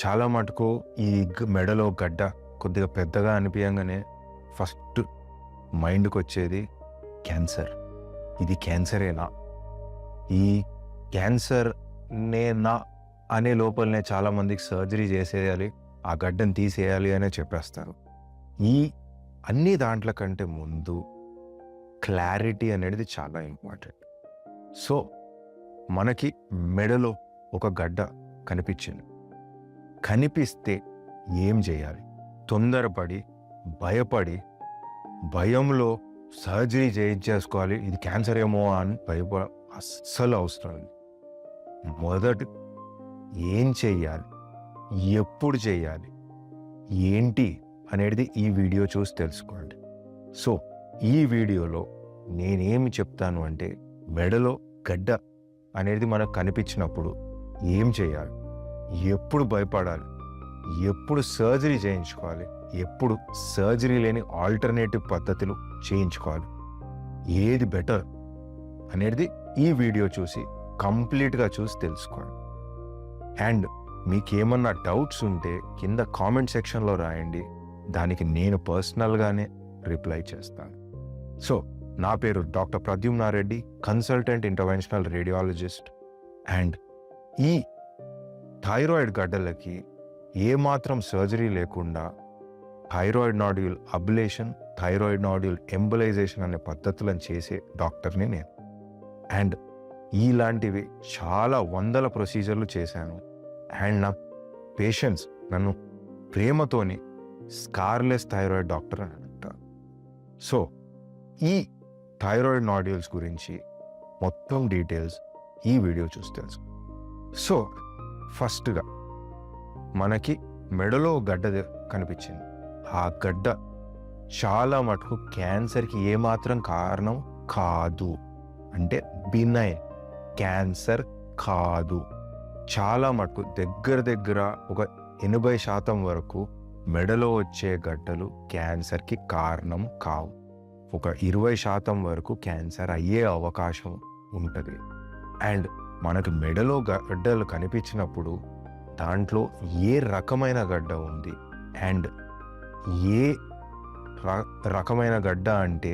చాలా మటుకు ఈ మెడలో గడ్డ కొద్దిగా పెద్దగా అనిపియంగానే ఫస్ట్ మైండ్‌కొచ్చేది క్యాన్సర్. ఇది క్యాన్సరేనా? ఈ క్యాన్సర్ నేనా అనే లోపలనే చాలామందికి సర్జరీ చేసేయాలి, ఆ గడ్డను తీసేయాలి అనే చెప్పేస్తారు. ఈ అన్ని దాంట్ల కంటే ముందు క్లారిటీ అనేది చాలా ఇంపార్టెంట్. సో, మనకి మెడలో ఒక గడ్డ కనిపించింది. కనిపిస్తే ఏం చేయాలి? తొందరపడి, భయపడి, భయంలో సర్జరీ చేయించేసుకోవాలి, ఇది క్యాన్సర్ ఏమో అని అస్సలు అవసరం లేదు. మొదట ఏం చెయ్యాలి? ఎప్పుడు చెయ్యాలి? ఏంటి అనేది ఈ వీడియో చూసి తెలుసుకోండి. సో, ఈ వీడియోలో నేనేమి చెప్తాను అంటే, మెడలో గడ్డ అనేది మనకు కనిపించినప్పుడు ఏం చేయాలి? ఎప్పుడు భయపడాలి? ఎప్పుడు సర్జరీ చేయించుకోవాలి? ఎప్పుడు సర్జరీ లేని ఆల్టర్నేటివ్ పద్ధతులు చేయించుకోవాలి? ఏది బెటర్ అనేది ఈ వీడియో చూసి కంప్లీట్గా చూసి తెలుసుకోండి. అండ్ మీకేమన్నా డౌట్స్ ఉంటే కింద కామెంట్ సెక్షన్లో రాయండి, దానికి నేను పర్సనల్గానే రిప్లై చేస్తాను. సో, నా పేరు doctor Pradyumna Reddy, consultant interventional radiologist. And ఈ థైరాయిడ్ గడ్డలకి ఏమాత్రం సర్జరీ లేకుండా thyroid nodule ablation, thyroid nodule embolisation అనే పద్ధతులను చేసే డాక్టర్ని నేను. అండ్ ఇలాంటివి చాలా వందల ప్రొసీజర్లు చేశాను. అండ్ నా పేషెంట్స్ నన్ను ప్రేమతోని స్కార్లెస్ థైరాయిడ్ డాక్టర్ అని అంటారు. సో, ఈ థైరాయిడ్ నాడ్యూల్స్ గురించి మొత్తం డీటెయిల్స్ ఈ వీడియో చూసి తెలుసు. సో, ఫస్ట్గా మనకి మెడలో గడ్డ కనిపించింది. ఆ గడ్డ చాలా మటుకు క్యాన్సర్కి ఏమాత్రం కారణం కాదు. అంటే బినైన్, క్యాన్సర్ కాదు. చాలా మటుకు దగ్గర ఒక 80% వరకు మెడలో వచ్చే గడ్డలు క్యాన్సర్కి కారణం కావు. ఒక 20% వరకు క్యాన్సర్ అయ్యే అవకాశం ఉంటుంది. అండ్ మనకు మెడలో గడ్డలు కనిపించినప్పుడు దాంట్లో ఏ రకమైన గడ్డ ఉంది అండ్ ఏ రకమైన గడ్డ అంటే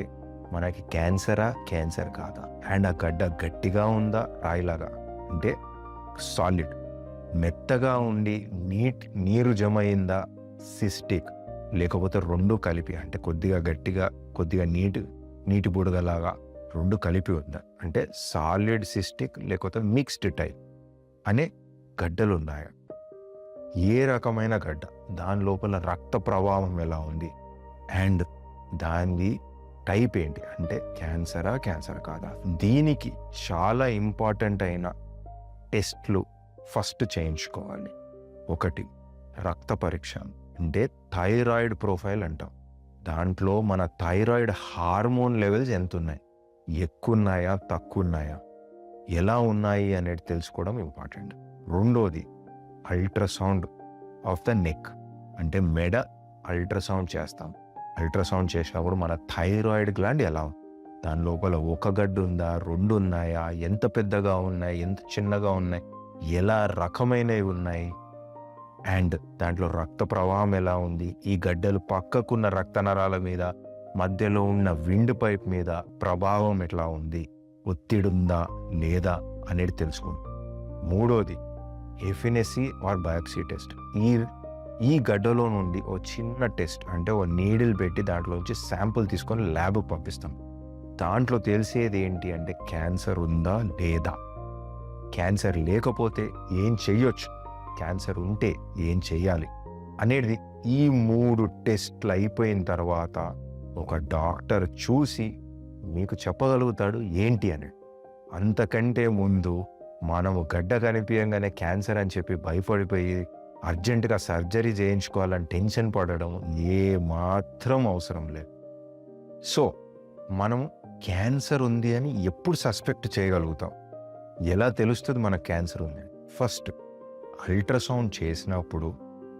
మనకి క్యాన్సరా, క్యాన్సర్ కాదా, అండ్ ఆ గడ్డ గట్టిగా ఉందా, రాయిలాగా అంటే సాలిడ్, మెత్తగా ఉండి నీరు జమ అయిందా, సిస్టిక్, లేకపోతే రెండు కలిపి అంటే కొద్దిగా గట్టిగా కొద్దిగా నీటి బుడగలాగా రెండు కలిపి ఉందా అంటే సాలిడ్ సిస్టిక్, లేకపోతే మిక్స్డ్ టైప్ అనే గడ్డలు ఉన్నాయా? ఏ రకమైన గడ్డ, దాని లోపల రక్త ప్రవాహం ఎలా ఉంది అండ్ దాని టైప్ ఏంటి అంటే క్యాన్సరా, క్యాన్సర్ కాదా? దీనికి చాలా ఇంపార్టెంట్ అయిన టెస్ట్లు ఫస్ట్ చేయించుకోవాలి. ఒకటి రక్త పరీక్ష, అంటే థైరాయిడ్ ప్రొఫైల్ అంటాం. దాంట్లో మన థైరాయిడ్ హార్మోన్ లెవెల్స్ ఎంత ఉన్నాయి, ఎక్కువ ఉన్నాయా, తక్కువ ఉన్నాయా, ఎలా ఉన్నాయి అనేది తెలుసుకోవడం ఇంపార్టెంట్. రెండోది అల్ట్రాసౌండ్ ఆఫ్ ద నెక్, అంటే మెడ అల్ట్రాసౌండ్ చేస్తాం. అల్ట్రాసౌండ్ చేసినప్పుడు మన థైరాయిడ్ గ్లాండ్ ఎలా ఉంది, దాని లోపల ఒక గడ్డ ఉందా, రెండు ఉన్నాయా, ఎంత పెద్దగా ఉన్నాయి, ఎంత చిన్నగా ఉన్నాయి, ఎలా రకమైనవి ఉన్నాయి, అండ్ దాంట్లో రక్త ప్రవాహం ఎలా ఉంది, ఈ గడ్డలు పక్కకున్న రక్తనరాల మీద, మధ్యలో ఉన్న విండ్ పైప్ మీద ప్రభావం ఎట్లా ఉంది, ఒత్తిడి ఉందా లేదా అనేది తెలుసుకోండి. మూడోది ఎఫినెసీ ఆర్ బయాప్సీ టెస్ట్. ఈ గడ్డలో నుండి ఓ చిన్న టెస్ట్, అంటే ఓ నీడిల్ పెట్టి దాంట్లోంచి శాంపుల్ తీసుకొని ల్యాబ్కి పంపిస్తాం. దాంట్లో తెలిసేది ఏంటి అంటే క్యాన్సర్ ఉందా లేదా, క్యాన్సర్ లేకపోతే ఏం చెయ్యొచ్చు, క్యాన్సర్ ఉంటే ఏం చెయ్యాలి అనేది ఈ 3 టెస్ట్లు అయిపోయిన తర్వాత ఒక డాక్టర్ చూసి మీకు చెప్పగలుగుతాడు ఏంటి అని. అంతకంటే ముందు మనము గడ్డ కనిపించగానే క్యాన్సర్ అని చెప్పి భయపడిపోయి అర్జెంటుగా సర్జరీ చేయించుకోవాలని టెన్షన్ పడడం ఏ మాత్రం అవసరం లేదు. సో, మనము క్యాన్సర్ ఉంది అని ఎప్పుడు సస్పెక్ట్ చేయగలుగుతాం, ఎలా తెలుస్తుంది మనకు క్యాన్సర్ ఉంది? ఫస్ట్ అల్ట్రాసౌండ్ చేసినప్పుడు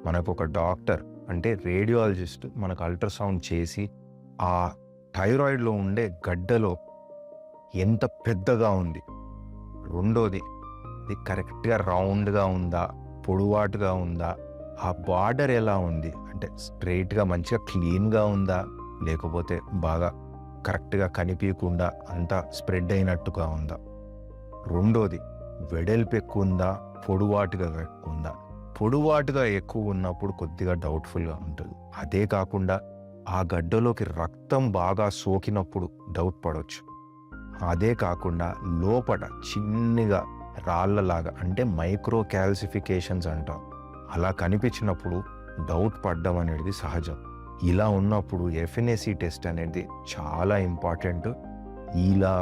మనకు ఒక డాక్టర్ అంటే రేడియాలజిస్ట్ మనకు అల్ట్రాసౌండ్ చేసి ఆ థైరాయిడ్లో ఉండే గడ్డలో ఎంత పెద్దగా ఉంది, రెండోది ఇది కరెక్ట్గా రౌండ్గా ఉందా, పొడవాటుగా ఉందా, ఆ బార్డర్ ఎలా ఉంది అంటే స్ట్రైట్గా మంచిగా క్లీన్గా ఉందా, లేకపోతే బాగా కరెక్ట్గా కనిపించకుండా అంతా స్ప్రెడ్ అయినట్టుగా ఉందా. రెండోది, వెడల్పు ఎక్కువ ఉందా, పొడువాటుగా ఎక్కువ ఉందా. పొడువాటుగా ఎక్కువ ఉన్నప్పుడు కొద్దిగా డౌట్ఫుల్గా ఉంటుంది. అదే కాకుండా ఆ గడ్డలోకి రక్తం బాగా సోకినప్పుడు డౌట్ పడవచ్చు. అదే కాకుండా లోపట చిన్నగా రాళ్ళలాగా అంటే మైక్రో క్యాల్సిఫికేషన్స్ అంటాం, అలా కనిపించినప్పుడు డౌట్ పడ్డం అనేది సహజం. ఇలా ఉన్నప్పుడు ఎఫ్ఎన్ఏసి టెస్ట్ అనేది చాలా ఇంపార్టెంట్. ఇలా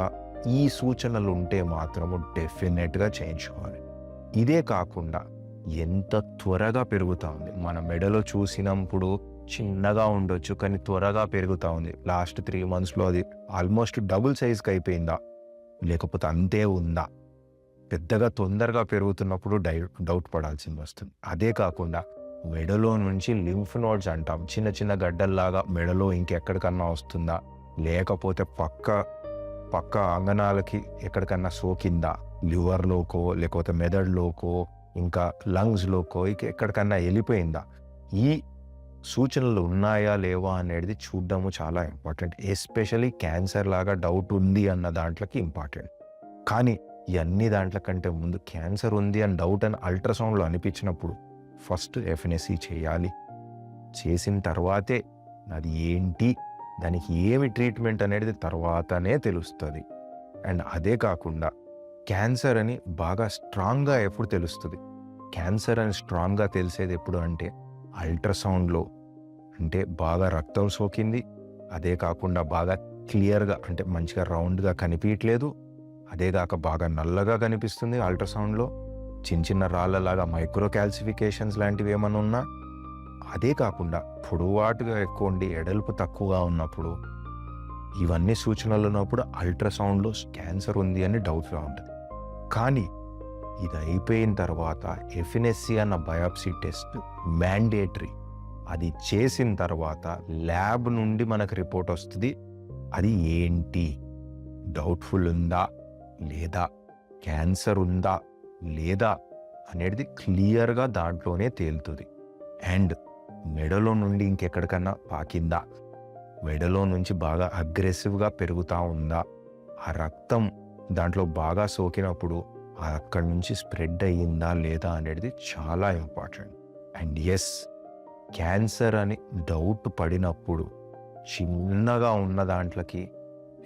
ఈ సూచనలు ఉంటే మాత్రము డెఫినెట్గా చేయించుకోవాలి. ఇదే కాకుండా ఎంత త్వరగా పెరుగుతూ ఉంది, మన మెడలో చూసినప్పుడు చిన్నగా ఉండొచ్చు కానీ త్వరగా పెరుగుతూ ఉంది. లాస్ట్ 3 monthsలో అది ఆల్మోస్ట్ డబుల్ సైజ్కి అయిపోయిందా, లేకపోతే అంతే ఉందా. పెద్దగా తొందరగా పెరుగుతున్నప్పుడు డౌట్ పడాల్సింది వస్తుంది. అదే కాకుండా మెడలో నుంచి లింఫ్ నోడ్స్ అంటాం, చిన్న చిన్న గడ్డల్లాగా మెడలో ఇంకెక్కడికన్నా వస్తుందా, లేకపోతే పక్క అంగనాలకి ఎక్కడికన్నా సోకిందా, లివర్లోకో లేకపోతే మెదడులోకో ఇంకా లంగ్స్లోకో ఎక్కడికన్నా వెళ్ళిపోయిందా. ఈ సూచనలు ఉన్నాయా లేవా అనేది చూడడము చాలా ఇంపార్టెంట్. ఎస్పెషలీ క్యాన్సర్ లాగా డౌట్ ఉంది అన్న దాంట్లోకి ఇంపార్టెంట్. కానీ ఈ అన్ని దాంట్ల కంటే ముందు క్యాన్సర్ ఉంది అని డౌట్ అని అల్ట్రాసౌండ్లో అనిపించినప్పుడు ఫస్ట్ ఎఫ్ఎన్ఏసి చేయాలి. చేసిన తర్వాతే అది ఏంటి, దానికి ఏమి ట్రీట్మెంట్ అనేది తర్వాతనే తెలుస్తుంది. అండ్ అదే కాకుండా క్యాన్సర్ అని బాగా స్ట్రాంగ్గా ఎప్పుడు తెలుస్తుంది, క్యాన్సర్ అని స్ట్రాంగ్గా తెలిసేది ఎప్పుడు అంటే అల్ట్రాసౌండ్లో. అంటే బాగా రక్తం సోకింది, అదే కాకుండా బాగా క్లియర్గా అంటే మంచిగా రౌండ్గా కనిపించట్లేదు, అదే కాక బాగా నల్లగా కనిపిస్తుంది అల్ట్రాసౌండ్లో, చిన్న రాళ్ళలాగా మైక్రో క్యాల్సిఫికేషన్స్ లాంటివి ఏమైనా ఉన్నా, అదే కాకుండా పొడవాటుగా ఎక్కువ ఉండి ఎడల్పు తక్కువగా ఉన్నప్పుడు, ఇవన్నీ సూచనలు ఉన్నప్పుడు అల్ట్రాసౌండ్లో క్యాన్సర్ ఉంది అని డౌట్గా ఉంటుంది. కానీ ఇది అయిపోయిన తర్వాత ఎఫ్ఎన్ఏసి అన్న బయాప్సీ టెస్ట్ మ్యాండేటరీ. అది చేసిన తర్వాత ల్యాబ్ నుండి మనకు రిపోర్ట్ వస్తుంది. అది ఏంటి, డౌట్ఫుల్ ఉందా లేదా, క్యాన్సర్ ఉందా లేదా అనేది క్లియర్గా దాంట్లోనే తేలుతుంది. అండ్ మెడలో నుండి ఇంకెక్కడికన్నా పాకిందా, మెడలో నుంచి బాగా అగ్రెసివ్గా పెరుగుతూ ఉందా, ఆ రక్తం దాంట్లో బాగా సోకినప్పుడు అక్కడి నుంచి స్ప్రెడ్ అయ్యిందా లేదా అనేది చాలా ఇంపార్టెంట్. అండ్ ఎస్, క్యాన్సర్ అని డౌట్ పడినప్పుడు చిన్నగా ఉన్న దాంట్లోకి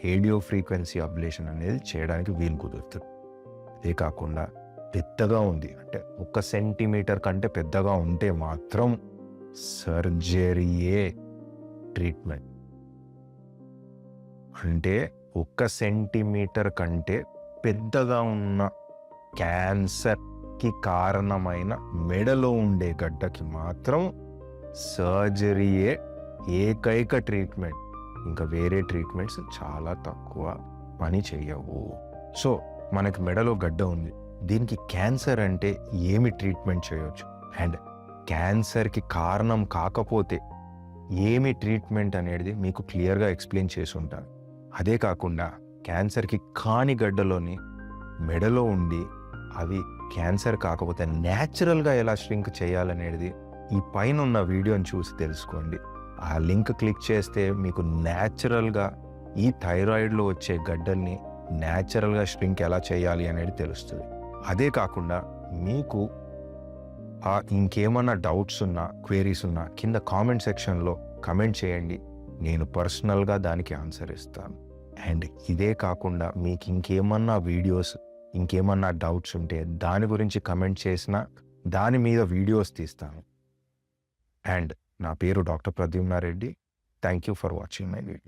రేడియో ఫ్రీక్వెన్సీ అబ్లేషన్ అనేది చేయడానికి వీలు కుదురుతుంది. అదే కాకుండా పెద్దగా ఉంది అంటే 1 సెంటీమీటర్ కంటే పెద్దగా ఉంటే మాత్రం సర్జరీయే ట్రీట్మెంట్. అంటే 1 సెంటీమీటర్ కంటే పెద్దగా ఉన్న క్యాన్సర్కి కారణమైన మెడలో ఉండే గడ్డకి మాత్రం సర్జరీయే ఏకైక ట్రీట్మెంట్. ఇంకా వేరే ట్రీట్మెంట్స్ చాలా తక్కువ పని చేయవు. సో మనకి మెడలో గడ్డ ఉంది, దీనికి క్యాన్సర్ అంటే ఏమి ట్రీట్మెంట్ చేయవచ్చు, అండ్ క్యాన్సర్కి కారణం కాకపోతే ఏమి ట్రీట్మెంట్ అనేది మీకు క్లియర్గా ఎక్స్ప్లెయిన్ చేసి ఉంటాను. అదే కాకుండా క్యాన్సర్కి కాని గడ్డలోని మెడలో ఉండి అవి క్యాన్సర్ కాకపోతే న్యాచురల్గా ఎలా ష్రింక్ చేయాలనేది ఈ పైన ఉన్న వీడియోని చూసి తెలుసుకోండి. ఆ లింక్ క్లిక్ చేస్తే మీకు న్యాచురల్గా ఈ థైరాయిడ్లో వచ్చే గడ్డల్ని న్యాచురల్గా ష్రింక్ ఎలా చేయాలి అనేది తెలుస్తుంది. అదే కాకుండా మీకు ఇంకేమన్నా డౌట్స్ ఉన్నా, క్వేరీస్ ఉన్నా కింద కామెంట్ సెక్షన్లో కమెంట్ చేయండి, నేను పర్సనల్గా దానికి ఆన్సర్ ఇస్తాను. అండ్ ఇదే కాకుండా మీకు ఇంకేమన్నా వీడియోస్, ఇంకేమన్నా డౌట్స్ ఉంటే దాని గురించి కమెంట్ చేసినా దాని మీద వీడియోస్ తీస్తాను. అండ్ నా పేరు doctor Pradyumna Reddy. Thank you for watching my video.